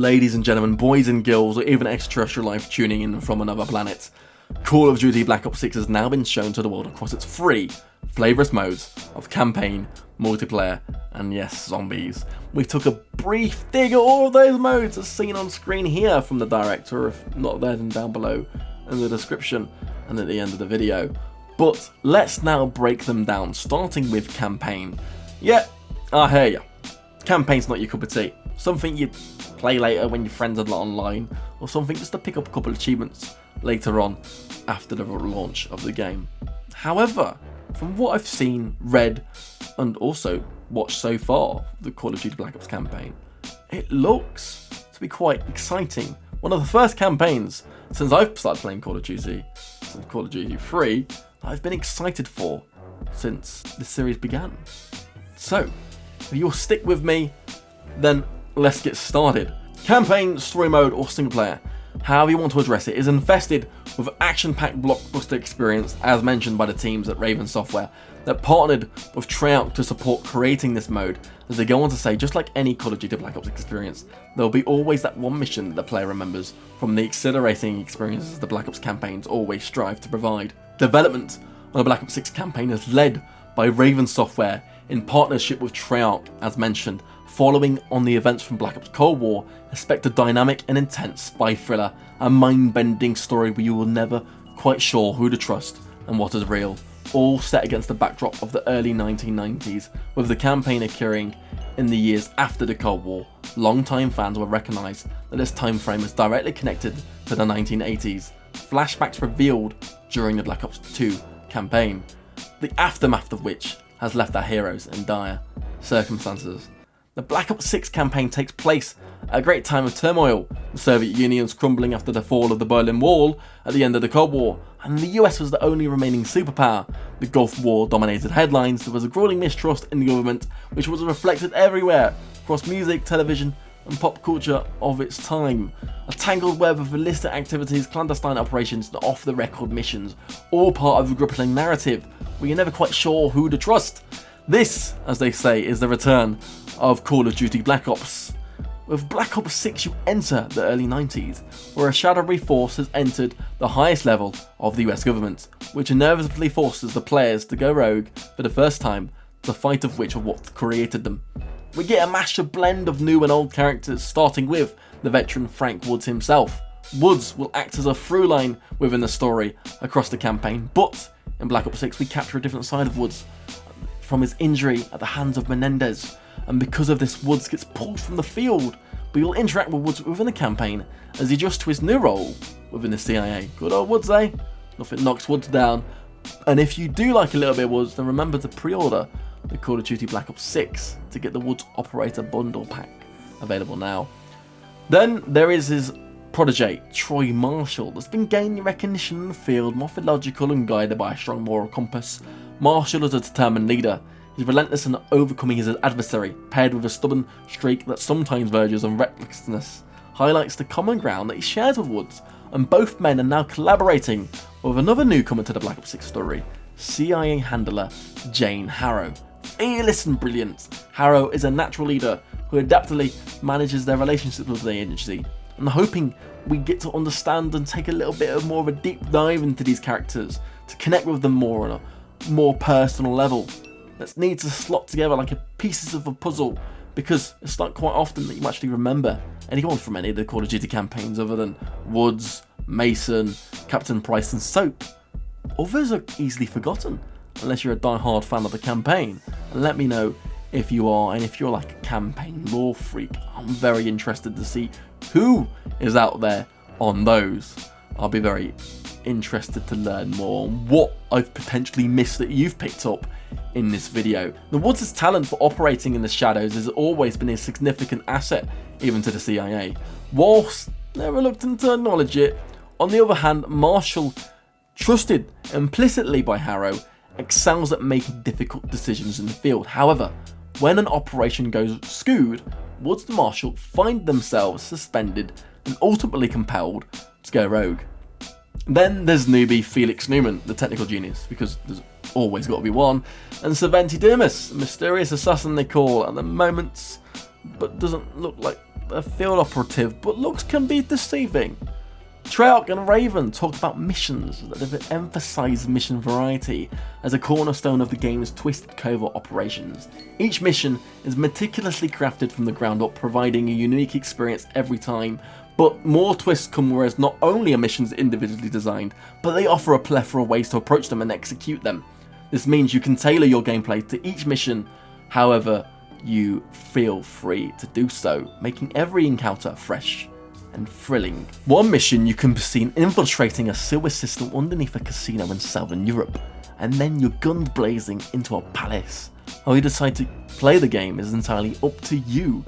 ladies and gentlemen, boys and girls, or even extraterrestrial life tuning in from another planet, Call of Duty Black Ops 6 has now been shown to the world across its 3 flavorous modes of campaign, multiplayer, and yes, zombies. We took a brief dig at all of those modes as seen on screen here from the director, if not there then down below in the description and at the end of the video. But let's now break them down, starting with campaign. Yeah, I hear ya. Campaign's not your cup of tea. Something you play later when your friends are not online, or something just to pick up a couple of achievements later on after the launch of the game. However, from what I've seen, read, and also watched so far, the Call of Duty Black Ops campaign, it looks to be quite exciting. One of the first campaigns since I've started playing Call of Duty, since Call of Duty 3, that I've been excited for since the series began. So, if you'll stick with me, then let's get started. Campaign, story mode, or single player, however you want to address it, is infested with action-packed blockbuster experience as mentioned by the teams at Raven Software that partnered with Treyarch to support creating this mode. As they go on to say, just like any Call of Duty Black Ops experience, there will be always that one mission that the player remembers from the exhilarating experiences the Black Ops campaigns always strive to provide. Development on the Black Ops 6 campaign is led by Raven Software in partnership with Treyarch, as mentioned. Following on the events from Black Ops Cold War, expect a dynamic and intense spy thriller, a mind-bending story where you will never quite sure who to trust and what is real, all set against the backdrop of the early 1990s, with the campaign occurring in the years after the Cold War. Long-time fans will recognise that this time frame is directly connected to the 1980s, flashbacks revealed during the Black Ops 2 campaign, the aftermath of which has left our heroes in dire circumstances. The Black Ops 6 campaign takes place at a great time of turmoil. The Soviet Union's crumbling after the fall of the Berlin Wall at the end of the Cold War, and the US was the only remaining superpower. The Gulf War dominated headlines. There was a growing mistrust in the government, which was reflected everywhere, across music, television, and pop culture of its time. A tangled web of illicit activities, clandestine operations, and off-the-record missions, all part of a gripping narrative where you're never quite sure who to trust. This, as they say, is the return of Call of Duty Black Ops. With Black Ops 6 you enter the early 90s, where a shadowy force has entered the highest level of the US government, which inevitably forces the players to go rogue for the first time, the fight of which are what created them. We get a mashup blend of new and old characters, starting with the veteran Frank Woods himself. Woods will act as a through line within the story across the campaign, but in Black Ops 6 we capture a different side of Woods, from his injury at the hands of Menendez, and because of this Woods gets pulled from the field. But you'll interact with Woods within the campaign as he adjusts to his new role within the CIA. Good old Woods, eh? Nothing knocks Woods down. And if you do like a little bit of Woods, then remember to pre-order the Call of Duty Black Ops 6 to get the Woods Operator Bundle Pack, available now. Then there is his protege, Troy Marshall, that's been gaining recognition in the field, morphological and guided by a strong moral compass. Marshall is a determined leader. He's relentless in overcoming his adversary, paired with a stubborn streak that sometimes verges on recklessness, highlights the common ground that he shares with Woods, and both men are now collaborating with another newcomer to the Black Ops 6 story, CIA handler Jane Harrow. Fearless and brilliant, Harrow is a natural leader who adaptively manages their relationships with the agency. I'm hoping we get to understand and take a little bit more of a deep dive into these characters, to connect with them more on a more personal level. That needs to slot together like pieces of a puzzle, because it's not quite often that you actually remember anyone from any of the Call of Duty campaigns other than Woods, Mason, Captain Price and Soap. Others are easily forgotten unless you're a die-hard fan of the campaign, and let me know if you are, and if you're like a campaign lore freak. I'm very interested to see who is out there on those. I'll be very interested to learn more on what I've potentially missed that you've picked up in this video. The Woods' talent for operating in the shadows has always been a significant asset, even to the CIA, whilst they're reluctant to acknowledge it. On the other hand, Marshall, trusted implicitly by Harrow, excels at making difficult decisions in the field. However, when an operation goes skewed, Woods and Marshall find themselves suspended and ultimately compelled to go rogue. Then there's newbie Felix Newman, the technical genius, because there's always got to be one, and Saventi Dumas, a mysterious assassin they call at the moment, but doesn't look like the field operative, but looks can be deceiving. Treyarch and Raven talked about missions that have emphasised mission variety as a cornerstone of the game's twisted covert operations. Each mission is meticulously crafted from the ground up, providing a unique experience every time, but more twists come whereas not only are missions individually designed, but they offer a plethora of ways to approach them and execute them. This means you can tailor your gameplay to each mission however you feel free to do so, making every encounter fresh and thrilling. One mission you can be seen infiltrating a sewer system underneath a casino in southern Europe, and then you're guns blazing into a palace. How you decide to play the game is entirely up to you.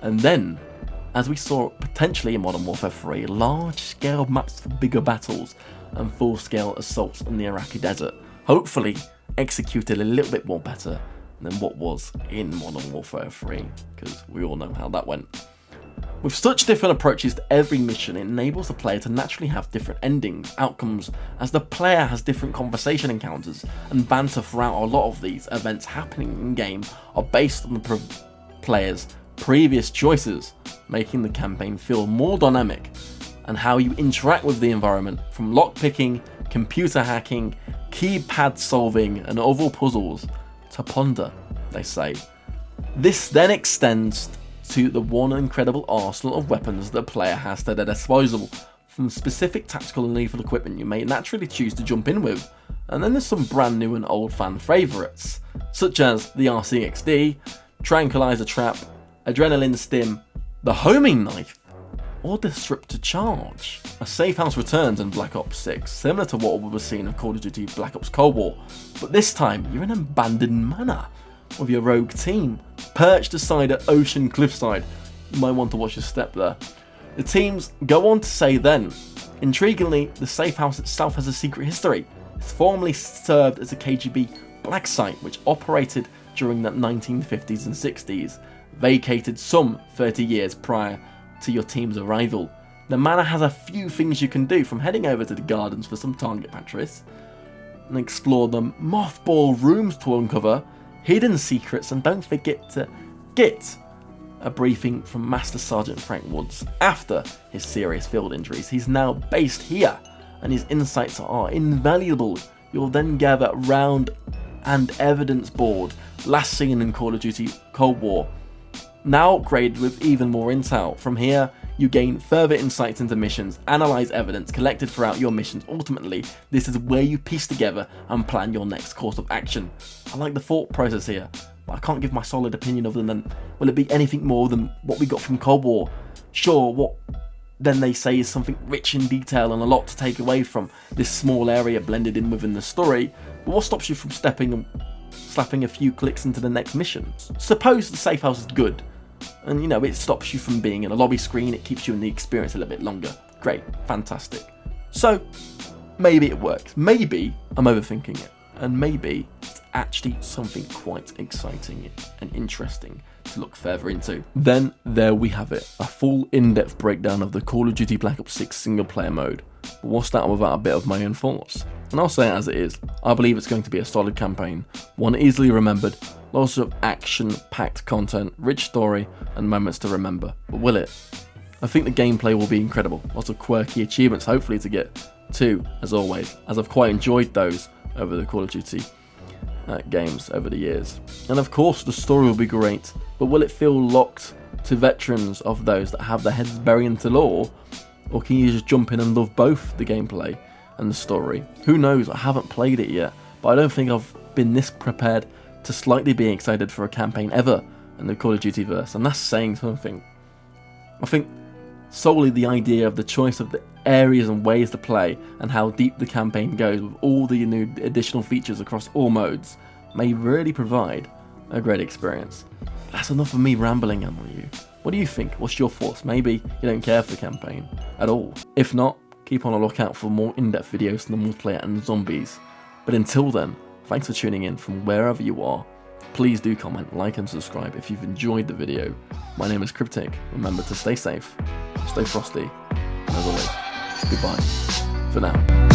And then, as we saw potentially in Modern Warfare 3, large-scale maps for bigger battles and full-scale assaults in the Iraqi desert, hopefully executed a little bit more better than what was in Modern Warfare 3, because we all know how that went. With such different approaches to every mission, it enables the player to naturally have different endings, outcomes, as the player has different conversation encounters and banter throughout. A lot of these events happening in-game are based on the player's previous choices, making the campaign feel more dynamic, and how you interact with the environment, from lockpicking, computer hacking, keypad solving, and oval puzzles to ponder, they say. This then extends to the one incredible arsenal of weapons that a player has at their disposal, from specific tactical and lethal equipment you may naturally choose to jump in with, and then there's some brand new and old fan favourites, such as the RCXD, Tranquilizer Trap, Adrenaline Stim, the Homing Knife, or Disruptor Charge. A safe house returns in Black Ops 6, similar to what we were seeing in Call of Duty Black Ops Cold War, but this time you're in an abandoned manor with your rogue team, perched aside an ocean cliffside. You might want to watch your step there. The teams go on to say then, intriguingly, the safe house itself has a secret history. It's formerly served as a KGB black site which operated during the 1950s and 60s, vacated some 30 years prior to your team's arrival. The manor has a few things you can do, from heading over to the gardens for some target practice and explore the mothball rooms to uncover hidden secrets, and don't forget to get a briefing from Master Sergeant Frank Woods after his serious field injuries. He's now based here and his insights are invaluable. You'll then gather round and evidence board, last seen in Call of Duty Cold War, now upgraded with even more intel. From here, you gain further insights into missions, analyse evidence collected throughout your missions. Ultimately, this is where you piece together and plan your next course of action. I like the thought process here, but I can't give my solid opinion other than, will it be anything more than what we got from Cold War? Sure, what then they say is something rich in detail and a lot to take away from this small area blended in within the story, but what stops you from slapping a few clicks into the next mission? Suppose the safe house is good, and it stops you from being in a lobby screen, it keeps you in the experience a little bit longer. Great, fantastic. So, maybe it works. Maybe I'm overthinking it, and maybe it's actually something quite exciting and interesting to look further into. Then, there we have it, a full in-depth breakdown of the Call of Duty Black Ops 6 single player mode. But what's that without a bit of my own thoughts? And I'll say it as it is. I believe it's going to be a solid campaign, one easily remembered, lots of action-packed content, rich story, and moments to remember. But will it? I think the gameplay will be incredible. Lots of quirky achievements hopefully to get to, as always, as I've quite enjoyed those over the Call of Duty games over the years. And of course the story will be great, but will it feel locked to veterans of those that have their heads buried into lore? Or can you just jump in and love both the gameplay and the story? Who knows, I haven't played it yet, but I don't think I've been this prepared to slightly be excited for a campaign ever in the Call of Duty verse, and that's saying something. I think solely the idea of the choice of the areas and ways to play and how deep the campaign goes with all the new additional features across all modes may really provide a great experience. That's enough of me rambling on you. What do you think? What's your thoughts? Maybe you don't care for the campaign at all. If not, keep on a lookout for more in-depth videos on the multiplayer and zombies. But until then, thanks for tuning in from wherever you are. Please do comment, like and subscribe if you've enjoyed the video. My name is Cryptic. Remember to stay safe, stay frosty, and as always, goodbye for now.